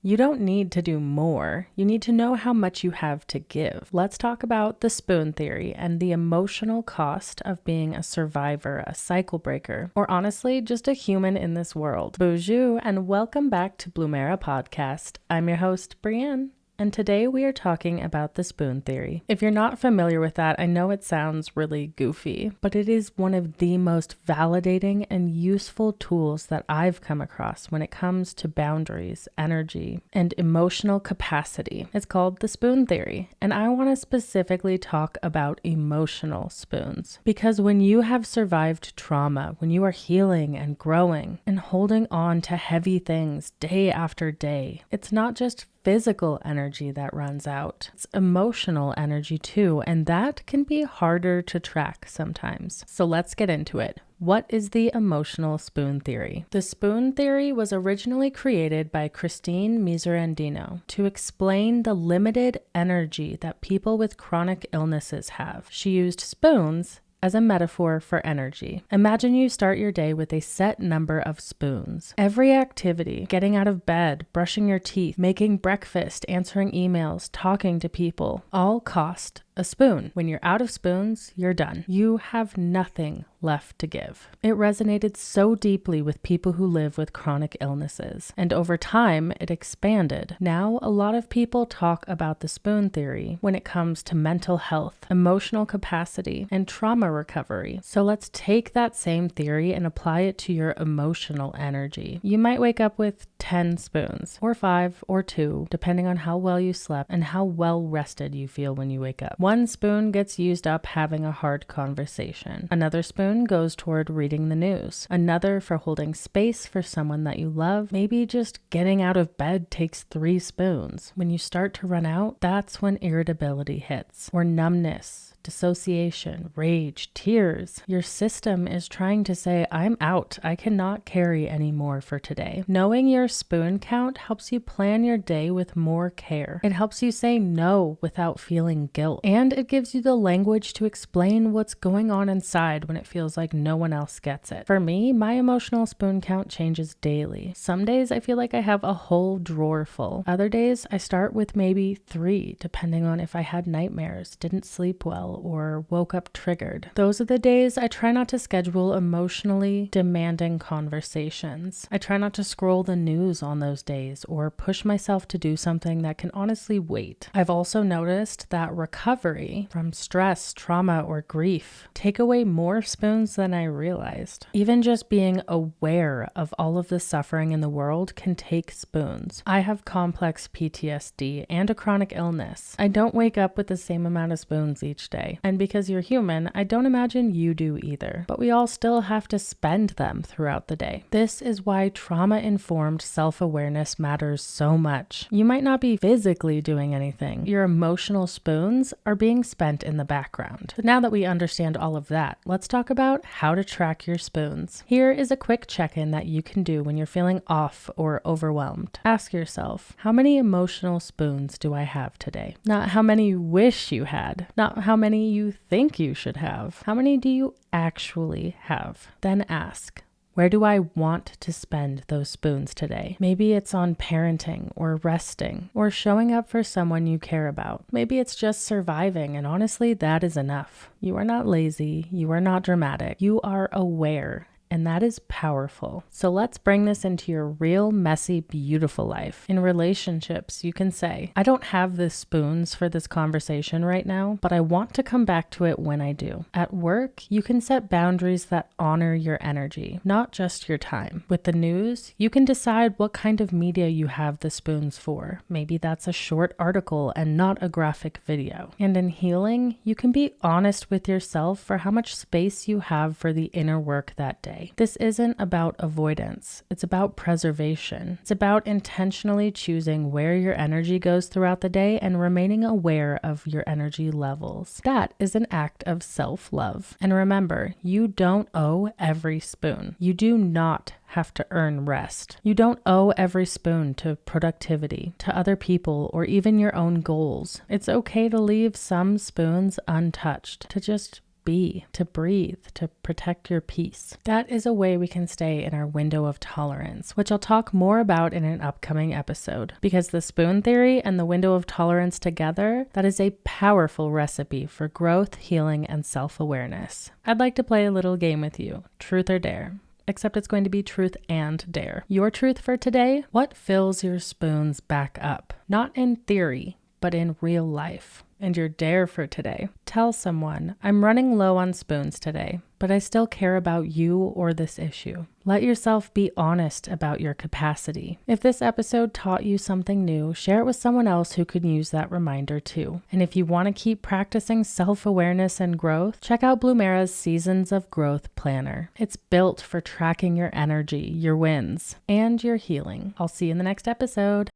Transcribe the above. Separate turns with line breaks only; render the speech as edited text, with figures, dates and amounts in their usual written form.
You don't need to do more. You need to know how much you have to give. Let's talk about the spoon theory and the emotional cost of being a survivor, a cycle breaker, or honestly, just a human in this world. Bonjour and welcome back to Blumera Podcast. I'm your host, Brienne. And today we are talking about the spoon theory. If you're not familiar with that, I know it sounds really goofy, but it is one of the most validating and useful tools that I've come across when it comes to boundaries, energy, and emotional capacity. It's called the spoon theory, and I want to specifically talk about emotional spoons. Because when you have survived trauma, when you are healing and growing and holding on to heavy things day after day, it's not just physical energy that runs out. It's emotional energy too, and that can be harder to track sometimes. So let's get into it. What is the emotional spoon theory? The spoon theory was originally created by Christine Miserandino to explain the limited energy that people with chronic illnesses have. She used spoons as a metaphor for energy. Imagine you start your day with a set number of spoons. Every activity, getting out of bed, brushing your teeth, making breakfast, answering emails, talking to people, all cost a spoon. When you're out of spoons, you're done. You have nothing left to give. It resonated so deeply with people who live with chronic illnesses, and over time, it expanded. Now, a lot of people talk about the spoon theory when it comes to mental health, emotional capacity, and trauma recovery. So let's take that same theory and apply it to your emotional energy. You might wake up with 10 spoons, or 5 or 2, depending on how well you slept and how well rested you feel when you wake up. One spoon gets used up having a hard conversation. Another spoon goes toward reading the news. Another for holding space for someone that you love. Maybe just getting out of bed takes 3 spoons. When you start to run out, that's when irritability hits, or numbness, dissociation, rage, tears. Your system is trying to say, I'm out. I cannot carry any more for today. Knowing your spoon count helps you plan your day with more care. It helps you say no without feeling guilt. And it gives you the language to explain what's going on inside when it feels like no one else gets it. For me, my emotional spoon count changes daily. Some days I feel like I have a whole drawer full. Other days I start with maybe 3, depending on if I had nightmares, didn't sleep well, or woke up triggered. Those are the days I try not to schedule emotionally demanding conversations. I try not to scroll the news on those days or push myself to do something that can honestly wait. I've also noticed that recovery from stress, trauma, or grief take away more spoons than I realized. Even just being aware of all of the suffering in the world can take spoons. I have complex PTSD and a chronic illness. I don't wake up with the same amount of spoons each day. And because you're human, I don't imagine you do either. But we all still have to spend them throughout the day. This is why trauma-informed self-awareness matters so much. You might not be physically doing anything. Your emotional spoons are being spent in the background. But now that we understand all of that, let's talk about how to track your spoons. Here is a quick check-in that you can do when you're feeling off or overwhelmed. Ask yourself, how many emotional spoons do I have today? Not how many you wish you had. Not how many you think you should have. How many do you actually have? Then ask, where do I want to spend those spoons today? Maybe it's on parenting or resting or showing up for someone you care about. Maybe it's just surviving, and honestly, that is enough. You are not lazy. You are not dramatic. You are aware. And that is powerful. So let's bring this into your real, messy, beautiful life. In relationships, you can say, I don't have the spoons for this conversation right now, but I want to come back to it when I do. At work, you can set boundaries that honor your energy, not just your time. With the news, you can decide what kind of media you have the spoons for. Maybe that's a short article and not a graphic video. And in healing, you can be honest with yourself for how much space you have for the inner work that day. This isn't about avoidance. It's about preservation. It's about intentionally choosing where your energy goes throughout the day and remaining aware of your energy levels. That is an act of self-love. And remember, you don't owe every spoon. You do not have to earn rest. You don't owe every spoon to productivity, to other people, or even your own goals. It's okay to leave some spoons untouched, to just be, to breathe, to protect your peace. That is a way we can stay in our window of tolerance, which I'll talk more about in an upcoming episode. Because the spoon theory and the window of tolerance together, that is a powerful recipe for growth, healing, and self-awareness. I'd like to play a little game with you, truth or dare. Except it's going to be truth and dare. Your truth for today: what fills your spoons back up? Not in theory, but in real life. And your dare for today: tell someone, I'm running low on spoons today, but I still care about you or this issue. Let yourself be honest about your capacity. If this episode taught you something new, share it with someone else who could use that reminder too. And if you want to keep practicing self-awareness and growth, check out Bloomera's Seasons of Growth Planner. It's built for tracking your energy, your wins, and your healing. I'll see you in the next episode.